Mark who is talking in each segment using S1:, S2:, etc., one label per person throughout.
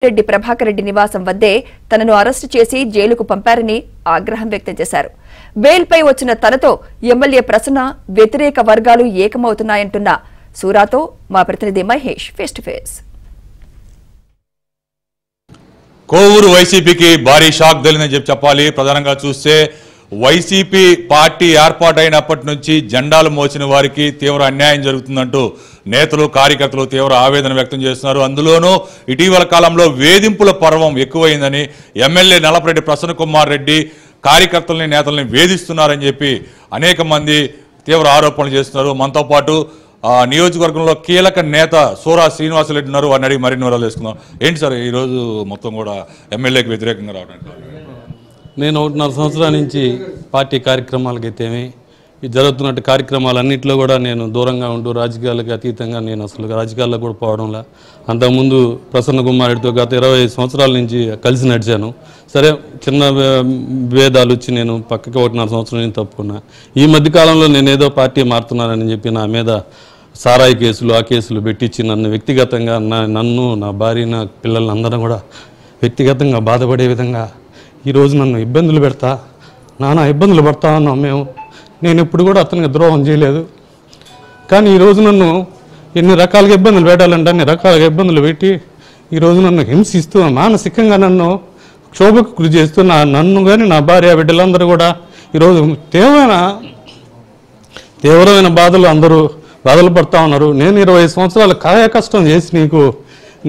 S1: రెడ్డి ప్రభాకర్ రెడ్డి నివాసం వద్దే తనను అరెస్టు చేసి జైలుకు పంపారని ఆగ్రహం వ్యక్తం చేశారు. బెయిల్పై వచ్చిన తనతో ఎమ్మెల్యే ప్రసన్న వ్యతిరేక వర్గాలు ఏకమవుతున్నాయంటున్న సూరాతో మా ప్రతినిధి Mahesh face to face.
S2: Kovur వైసీపీకి భారీ షాక్ తగిలిందని చెప్పాలి. ప్రధానంగా చూస్తే వైసీపీ పార్టీ ఏర్పాటైనప్పటి నుంచి జెండాలు మోసిన వారికి తీవ్ర అన్యాయం జరుగుతుందంటూ నేతలు కార్యకర్తలు తీవ్ర ఆవేదన వ్యక్తం చేస్తున్నారు. అందులోనూ ఇటీవల కాలంలో వేధింపుల పర్వం ఎక్కువైందని ఎమ్మెల్యే నలపరెడ్డి ప్రసన్న కుమార్ రెడ్డి కార్యకర్తల్ని నేతల్ని వేధిస్తున్నారని చెప్పి అనేక మంది తీవ్ర ఆరోపణలు చేస్తున్నారు. మనతో పాటు నియోజకవర్గంలో కీలక నేత సూరా శ్రీనివాసరెడ్డి ఉన్నారు. వారిని అడిగి మరిన్ని వివరాలు తెలుసుకుందాం. ఏంటి సార్ ఈరోజు మొత్తం కూడా ఎమ్మెల్యేకి వ్యతిరేకంగా రావడానికి?
S3: నేను 1.5 సంవత్సరాల నుంచి పార్టీ కార్యక్రమాలకైతేమి ఈ జరుగుతున్నట్టు కార్యక్రమాలన్నింటిలో కూడా నేను దూరంగా ఉంటూ రాజకీయాలకు అతీతంగా నేను అసలు రాజకీయాల్లో కూడా పోవడంలా. అంతకుముందు ప్రసన్న కుమార్ రెడ్డితో గత 25 సంవత్సరాల నుంచి కలిసి నడిచాను. సరే చిన్న భేదాలు వచ్చి నేను పక్కకి 1.5 సంవత్సరం నుంచి తప్పుకున్నా. ఈ మధ్యకాలంలో నేను ఏదో పార్టీ మారుతున్నానని చెప్పి నా మీద సారాయి కేసులు ఆ కేసులు పెట్టించి నన్ను వ్యక్తిగతంగా నన్ను నా భార్య నా పిల్లల్ని అందరం కూడా వ్యక్తిగతంగా బాధపడే విధంగా ఈరోజు నన్ను ఇబ్బందులు పెడతా నానా ఇబ్బందులు పడతా ఉన్నాం మేము. నేను ఎప్పుడు కూడా అతనికి ద్రోహం చేయలేదు, కానీ ఈరోజు నన్ను ఎన్ని రకాలుగా ఇబ్బందులు పెట్టాలంటే అన్ని రకాలుగా ఇబ్బందులు పెట్టి ఈరోజు నన్ను హింసిస్తూ మానసికంగా నన్ను క్షోభకు గురి చేస్తూ నన్ను కానీ నా భార్య బిడ్డలందరూ కూడా ఈరోజు తీవ్రమైన బాధలు పడతా ఉన్నారు. నేను 20 సంవత్సరాలు కాయ కష్టం చేసి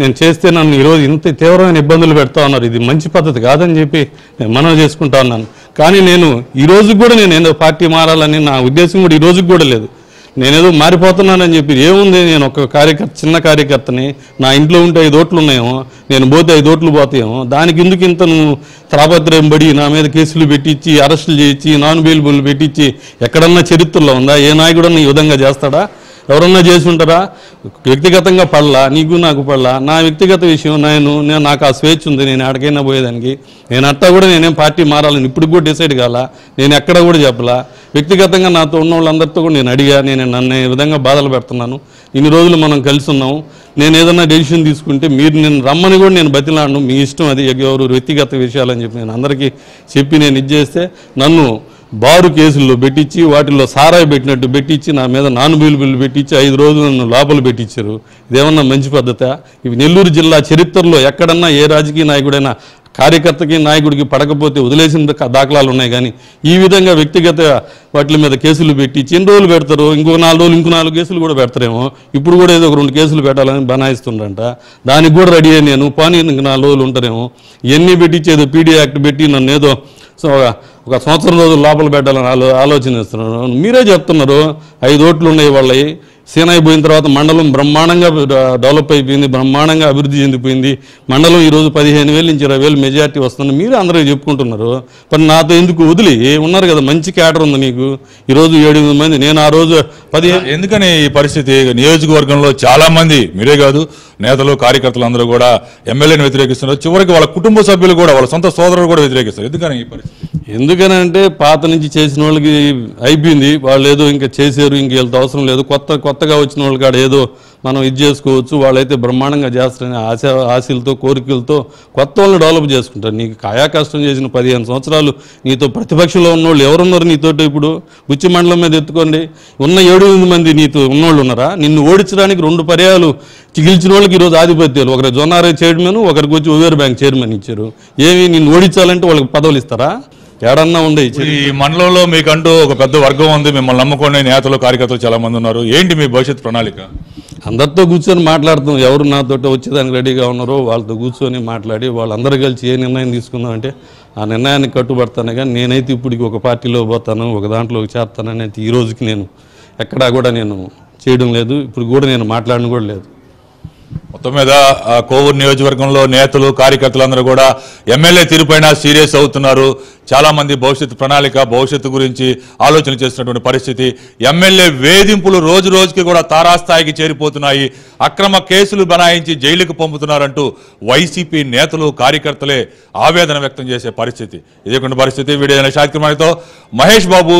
S3: నేను చేస్తే నన్ను ఈరోజు ఇంత తీవ్రమైన ఇబ్బందులు పెడతా ఉన్నారు. ఇది మంచి పద్ధతి కాదని చెప్పి నేను మనవి చేసుకుంటా ఉన్నాను. కానీ నేను ఈరోజు కూడా నేను ఏదో పార్టీ మారాలని నా ఉద్దేశం కూడా ఈ రోజుకి కూడా లేదు. నేనేదో మారిపోతున్నానని చెప్పి ఏముంది, నేను ఒక చిన్న కార్యకర్తని, నా ఇంట్లో ఉంటే 5 ఓట్లు ఉన్నాయేమో, నేను పోతే 5 ఓట్లు పోతాయేమో, దానికి ఎందుకు ఇంత నువ్వు తాపత్రయం పడి నా మీద కేసులు పెట్టించి అరెస్టులు చేయించి నాన్ బెయిలబుల్ పెట్టించి ఎక్కడన్నా చరిత్రలో ఉందా? ఏ నాయకుడన్నా ఈ విధంగా చేస్తాడా? ఎవరన్నా చేసి ఉంటారా? వ్యక్తిగతంగా పడలా, నీకు నాకు పడలా. నా వ్యక్తిగత విషయం నాకు ఆ స్వేచ్ఛ ఉంది, నేను ఎక్కడికైనా పోయేదానికి. నేను అట్టా కూడా నేనేం పార్టీ మారాలని ఇప్పుడు కూడా డిసైడ్ కాలా, నేను ఎక్కడ కూడా చెప్పలా. వ్యక్తిగతంగా నాతో ఉన్న వాళ్ళందరితో కూడా నేను అడిగా, నన్ను ఈ విధంగా బాధలు పెడుతున్నాను, ఇన్ని రోజులు మనం కలిసి ఉన్నాము, నేను ఏదన్నా డెసిషన్ తీసుకుంటే మీరు నేను రమ్మని కూడా నేను బతిలాడను, మీ ఇష్టం, అది ఎవరు వ్యక్తిగత విషయాలని చెప్పి నేను అందరికీ చెప్పి నేను ఇది చేస్తే నన్ను బారు కేసుల్లో పెట్టించి వాటిల్లో సారాయి పెట్టినట్టు పెట్టించి నా మీద నాన్ బెయిలబుల్ పెట్టించి 5 రోజులు నన్ను లోపల పెట్టించారు. ఇదేమన్నా మంచి పద్ధత? ఇవి నెల్లూరు జిల్లా చరిత్రలో ఎక్కడన్నా ఏ రాజకీయ నాయకుడైనా కార్యకర్తకి నాయకుడికి పడకపోతే వదిలేసిన దాఖలాలు ఉన్నాయి. కానీ ఈ విధంగా వ్యక్తిగత వాటి మీద కేసులు పెట్టించి ఎన్ని రోజులు పెడతారు? ఇంకో 4 రోజులు ఇంకో 4 కేసులు కూడా పెడతారేమో. ఇప్పుడు కూడా ఏదో 2 కేసులు పెట్టాలని బనాయిస్తుండంట. దానికి కూడా రెడీ అయ్యి నేను పానీ ఇంక 4 రోజులు ఉంటారేమో. ఇవన్నీ పెట్టించి ఏదో పీడీ యాక్ట్ పెట్టి నన్ను ఏదో ఒక సంవత్సరం రోజులు లోపల పెట్టాలని ఆలోచన ఇస్తున్నారు. మీరే చెప్తున్నారు 5 ఓట్లు ఉన్నాయి వాళ్ళవి. సీనాయి పోయిన తర్వాత మండలం బ్రహ్మాండంగా డెవలప్ అయిపోయింది, బ్రహ్మాండంగా అభివృద్ధి చెందిపోయింది. మండలం ఈరోజు 15,000 నుంచి 20,000 మెజార్టీ వస్తుంది. మీరే అందరూ చెప్పుకుంటున్నారు. మరి నాతో ఎందుకు వదిలి ఉన్నారు కదా, మంచి క్యాడర్ ఉంది నీకు. ఈరోజు 7-8 మంది, నేను ఆ రోజు 15.
S2: ఎందుకని ఈ పరిస్థితి? నియోజకవర్గంలో చాలా మంది, మీరే కాదు నేతలు కార్యకర్తలు అందరూ కూడా ఎమ్మెల్యేని వ్యతిరేకిస్తున్నారు. చివరికి వాళ్ళ కుటుంబ సభ్యులు కూడా, వాళ్ళ సొంత సోదరులు కూడా వ్యతిరేకిస్తారు. ఎందుకని ఈ పరిస్థితి?
S3: ఎందుకనంటే పాత నుంచి చేసిన వాళ్ళకి అయిపోయింది, వాళ్ళు ఏదో ఇంకా చేశారు, ఇంక వీళ్ళతో అవసరం లేదు. కొత్తగా వచ్చిన వాళ్ళకి ఆడ ఏదో మనం ఇది చేసుకోవచ్చు, వాళ్ళైతే బ్రహ్మాండంగా చేస్తారని ఆశలతో కోరికలతో కొత్త వాళ్ళని డెవలప్ చేసుకుంటారు. నీకు కాయా కష్టం చేసిన 15 సంవత్సరాలు నీతో ప్రతిపక్షంలో ఉన్నోళ్ళు ఎవరున్నారు నీతోటి? ఇప్పుడు ఉచ్చి మండలం మీద ఎత్తుకోండి, ఉన్న 7-8 మంది నీతో ఉన్నోళ్ళు ఉన్నారా? నిన్ను ఓడించడానికి 2 పర్యాలు గెలిచిన వాళ్ళకి ఈరోజు ఆధిపత్యాలు. ఒకరి జొన్నారే చైర్మన్, ఒకరికి వచ్చి ఓవేర్ బ్యాంక్ చైర్మన్ ఇచ్చారు. ఏమి నిన్ను ఓడించాలంటే వాళ్ళకి పదవులు ఇస్తారా? ఏడన్నా ఉండే.
S2: ఈ మండలంలో మీకంటూ ఒక పెద్ద వర్గం ఉంది, మిమ్మల్ని నమ్ముకునే నేతలు కార్యకర్తలు చాలా మంది ఉన్నారు. ఏంటి మీ భవిష్యత్ ప్రణాళిక?
S3: అందరితో కూర్చొని మాట్లాడుతాం. ఎవరు నాతో వచ్చేదానికి రెడీగా ఉన్నారో వాళ్ళతో కూర్చొని మాట్లాడి వాళ్ళందరూ కలిసి ఏ నిర్ణయం తీసుకుందామంటే ఆ నిర్ణయానికి కట్టుబడతానే. కానీ నేనైతే ఇప్పటికి ఒక పార్టీలో పోతాను, ఒక దాంట్లో చేస్తానని అయితే ఈ రోజుకి నేను ఎక్కడా కూడా నేను చేయడం లేదు. ఇప్పుడు కూడా నేను మాట్లాడడం కూడా లేదు.
S2: మొత్తం మీద కోవూరు నియోజకవర్గంలో నేతలు కార్యకర్తలు అందరూ కూడా ఎమ్మెల్యే తీరుపైన సీరియస్ అవుతున్నారు. చాలా మంది భవిష్యత్తు ప్రణాళిక, భవిష్యత్తు గురించి ఆలోచన చేస్తున్నటువంటి పరిస్థితి. ఎమ్మెల్యే వేధింపులు రోజు రోజుకి కూడా తారాస్థాయికి చేరిపోతున్నాయి. అక్రమ కేసులు బనాయించి జైలుకు పంపుతున్నారంటూ వైసీపీ నేతలు కార్యకర్తలే ఆవేదన వ్యక్తం చేసే పరిస్థితి. ఇదే పరిస్థితి. వీడియో షాకిర్ మహేష్ బాబు.